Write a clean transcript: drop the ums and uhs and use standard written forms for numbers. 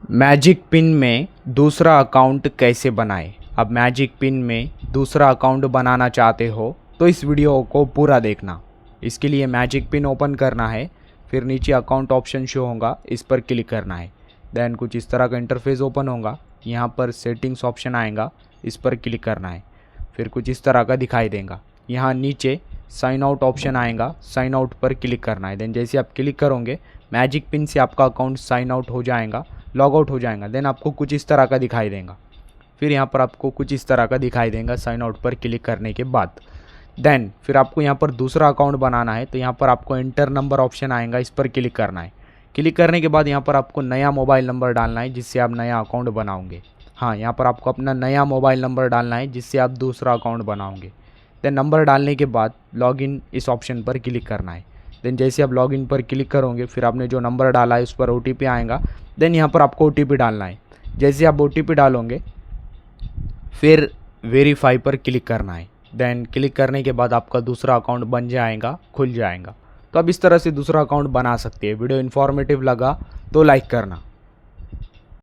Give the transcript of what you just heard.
Magic pin में दूसरा account कैसे बनाएं। अब मैजिक पिन में दूसरा अकाउंट बनाना चाहते हो तो इस वीडियो को पूरा देखना। इसके लिए मैजिक पिन ओपन करना है, फिर नीचे अकाउंट ऑप्शन शो होगा, इस पर क्लिक करना है। देन कुछ इस तरह का इंटरफेस ओपन होगा, यहाँ पर सेटिंग्स ऑप्शन आएगा, इस पर क्लिक करना है। फिर कुछ इस तरह का दिखाई देगा, यहाँ नीचे साइन आउट ऑप्शन आएगा, साइन आउट पर क्लिक करना है। देन जैसे आप क्लिक करोगे मैजिक पिन से आपका अकाउंट साइन आउट हो जाएगा, लॉग आउट हो जाएगा। देन आपको कुछ इस तरह का दिखाई देगा, फिर यहाँ पर आपको कुछ इस तरह का दिखाई देगा साइन आउट पर क्लिक करने के बाद। देन फिर आपको यहाँ पर दूसरा अकाउंट बनाना है, तो यहाँ पर आपको एंटर नंबर ऑप्शन आएगा, इस पर क्लिक करना है। क्लिक करने के बाद यहाँ पर आपको नया मोबाइल नंबर डालना है जिससे आप नया अकाउंट बनाओगे। हाँ, यहाँ पर आपको अपना नया मोबाइल नंबर डालना है जिससे आप दूसरा अकाउंट बनाओगे। देन नंबर डालने के बाद लॉगिन इस ऑप्शन पर क्लिक करना है। देन जैसे आप लॉगिन पर क्लिक करोगे फिर आपने जो नंबर डाला है उस पर OTP आएगा। देन यहाँ पर आपको OTP डालना है। जैसे आप OTP डालोगे फिर वेरीफाई पर क्लिक करना है। देन क्लिक करने के बाद आपका दूसरा अकाउंट बन जाएगा, खुल जाएगा। तो आप इस तरह से दूसरा अकाउंट बना सकते हैं। वीडियो इन्फॉर्मेटिव लगा तो लाइक करना।